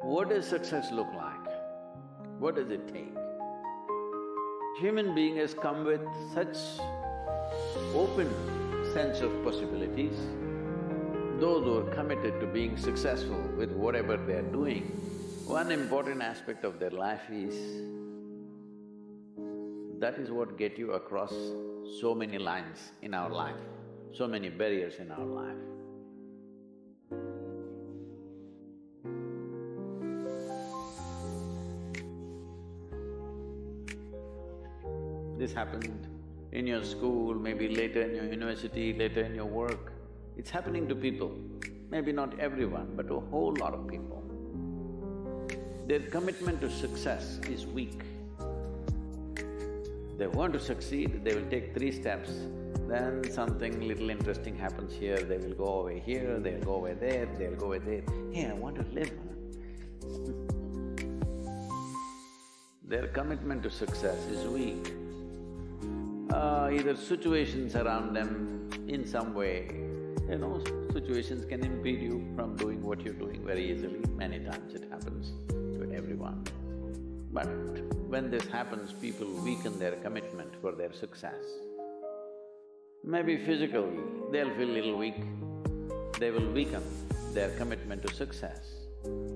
What does success look like? What does it take? Human being has come with such open sense of possibilities. Those who are committed to being successful with whatever they are doing, one important aspect of their life is that is what get you across so many lines in our life, so many barriers in our life. This happened in your school, maybe later in your university, later in your work. It's happening to people, maybe not everyone, but a whole lot of people. Their commitment to success is weak. They want to succeed, they will take 3 steps, then something little interesting happens here, they will go away here, they'll go away there, they'll go away there. Hey, I want to live, huh? Their commitment to success is weak. Either situations around them in some way, situations can impede you from doing what you're doing very easily. Many times it happens to everyone. But when this happens, people weaken their commitment for their success. Maybe physically, they'll feel little weak, they will weaken their commitment to success.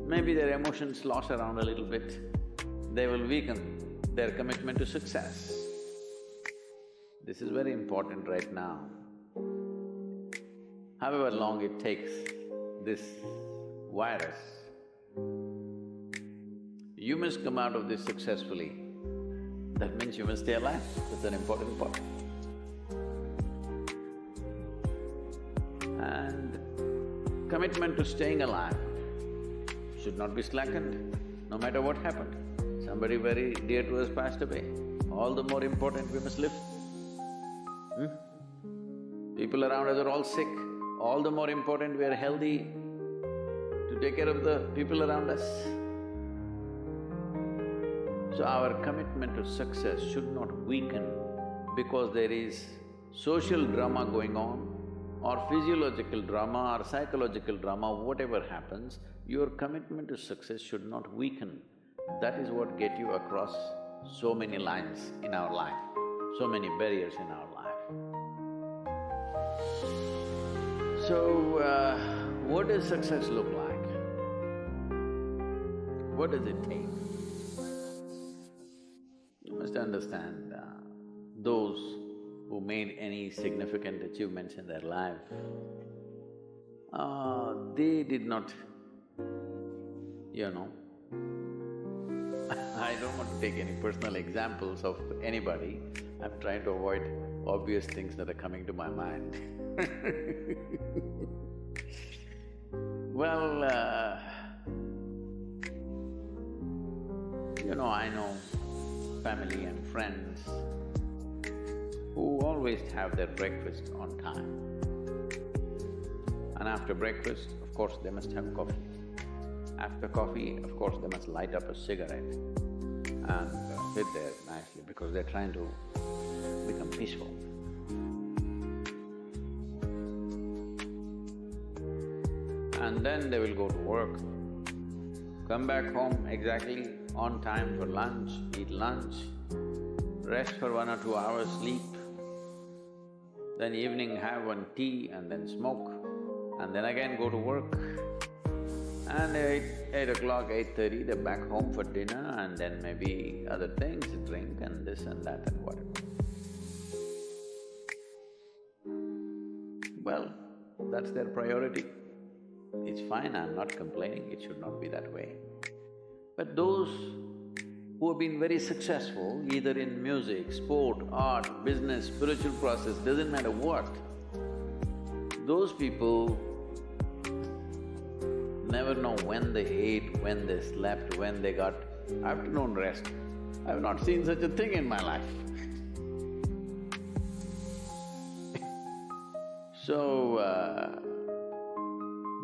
Maybe their emotions slosh around a little bit, they will weaken their commitment to success. This is very important right now. However long it takes, this virus, you must come out of this successfully. That means you must stay alive, that's an important part. And commitment to staying alive should not be slackened, no matter what happened. Somebody very dear to us passed away, all the more important we must live. People around us are all sick, all the more important we are healthy to take care of the people around us. So our commitment to success should not weaken because there is social drama going on or physiological drama or psychological drama, whatever happens, your commitment to success should not weaken. That is what get you across so many lines in our life, so many barriers in our life. So, what does success look like? What does it take? You must understand, those who made any significant achievements in their life, they did not, I don't want to take any personal examples of anybody, I'm trying to avoid obvious things that are coming to my mind. Well, I know family and friends who always have their breakfast on time. And after breakfast, of course, they must have coffee. After coffee, of course, they must light up a cigarette and sit there nicely because they're trying to become peaceful. And then they will go to work, come back home exactly on time for lunch, eat lunch, rest for 1 or 2 hours, sleep, then evening have one tea and then smoke, and then again go to work. And 8 o'clock, 8:30, they're back home for dinner and then maybe other things, drink and this and that and whatever. Well, that's their priority. It's fine, I'm not complaining, it should not be that way. But those who have been very successful, either in music, sport, art, business, spiritual process, doesn't matter what, those people never know when they ate, when they slept, when they got afternoon rest. I've not seen such a thing in my life. So,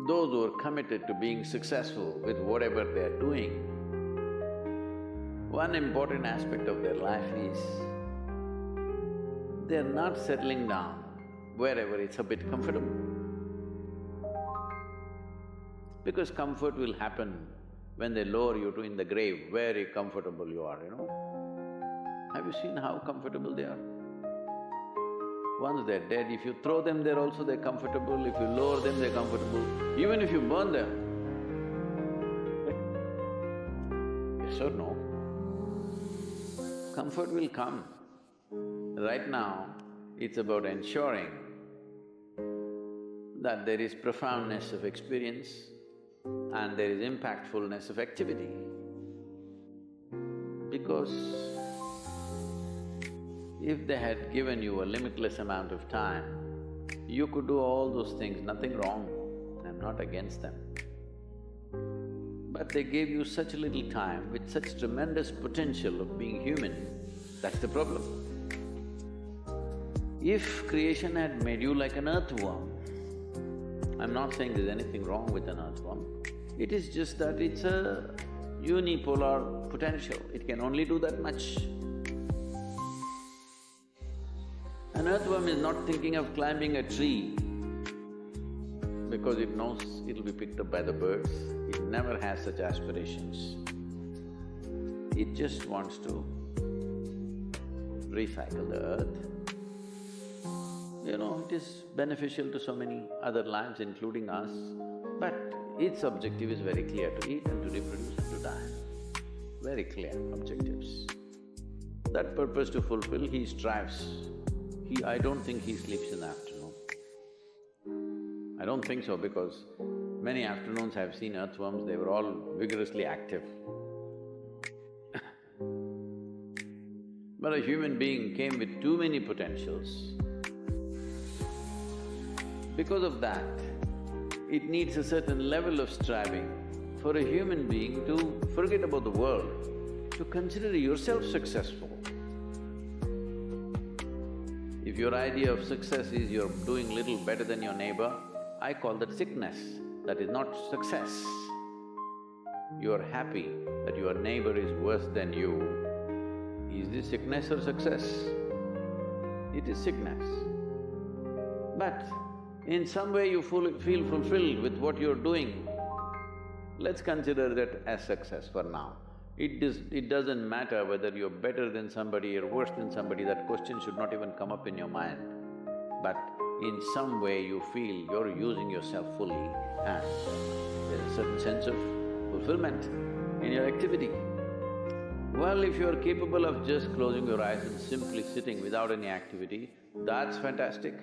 those who are committed to being successful with whatever they're doing, one important aspect of their life is they're not settling down wherever it's a bit comfortable. Because comfort will happen when they lower you to in the grave, very comfortable you are, you know. Have you seen how comfortable they are? Once they're dead, if you throw them there also they're comfortable, if you lower them they're comfortable, even if you burn them. Yes or no? Comfort will come. Right now, it's about ensuring that there is profoundness of experience and there is impactfulness of activity. Because if they had given you a limitless amount of time, you could do all those things, nothing wrong, I'm not against them. But they gave you such little time with such tremendous potential of being human, that's the problem. If creation had made you like an earthworm, I'm not saying there's anything wrong with an earthworm, it is just that it's a unipolar potential, it can only do that much. An earthworm is not thinking of climbing a tree because it knows it'll be picked up by the birds, it never has such aspirations. It just wants to recycle the earth. You know, it is beneficial to so many other lives including us, but its objective is very clear, to eat and to reproduce and to die. Very clear objectives. That purpose to fulfill, he strives. I don't think he sleeps in the afternoon. I don't think so because many afternoons I've seen earthworms, they were all vigorously active. But a human being came with too many potentials. Because of that, it needs a certain level of striving for a human being to forget about the world, to consider yourself successful. If your idea of success is you're doing little better than your neighbor, I call that sickness, that is not success. You're happy that your neighbor is worse than you. Is this sickness or success? It is sickness. But in some way you feel fulfilled with what you're doing, let's consider that as success for now. It doesn't matter whether you're better than somebody or worse than somebody, that question should not even come up in your mind. But in some way you feel you're using yourself fully and there's a certain sense of fulfillment in your activity. Well, if you're capable of just closing your eyes and simply sitting without any activity, that's fantastic.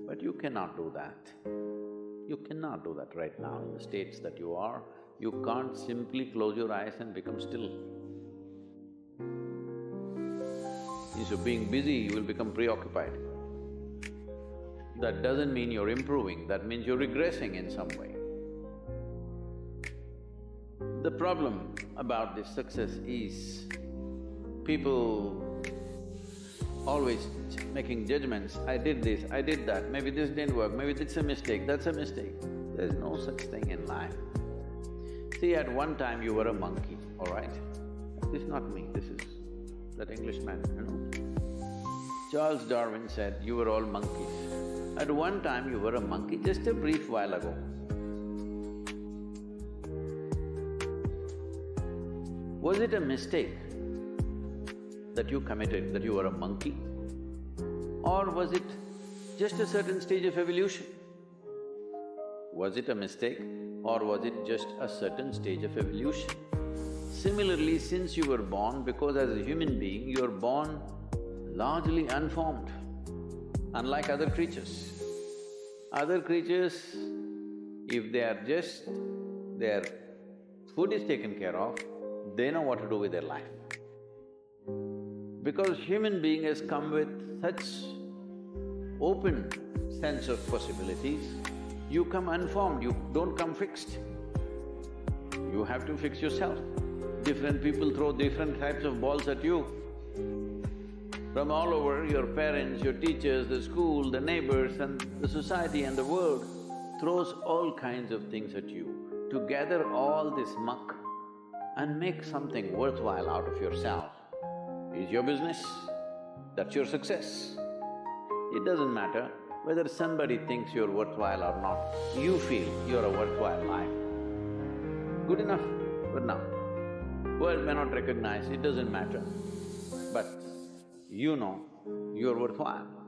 But you cannot do that. You cannot do that right now in the states that you are. You can't simply close your eyes and become still. Instead of being busy, you will become preoccupied. That doesn't mean you're improving, that means you're regressing in some way. The problem about this success is people always making judgments, I did this, I did that, maybe this didn't work, maybe this is a mistake, that's a mistake. There's no such thing in life. See, at one time you were a monkey, all right? This is not me, this is that Englishman, you know. Charles Darwin said, you were all monkeys. At one time you were a monkey, just a brief while ago. Was it a mistake that you committed, that you were a monkey? Or was it just a certain stage of evolution? Was it a mistake or was it just a certain stage of evolution? Similarly, since you were born, because as a human being, you're born largely unformed, unlike other creatures. Other creatures, if their food is taken care of, they know what to do with their life. Because human being has come with such open sense of possibilities, you come unformed, you don't come fixed. You have to fix yourself. Different people throw different types of balls at you. From all over, your parents, your teachers, the school, the neighbors and the society and the world throws all kinds of things at you. To gather all this muck and make something worthwhile out of yourself is your business, that's your success. It doesn't matter whether somebody thinks you're worthwhile or not, you feel you're a worthwhile life. good enough for now. World may not recognize, it doesn't matter. But you know you're worthwhile.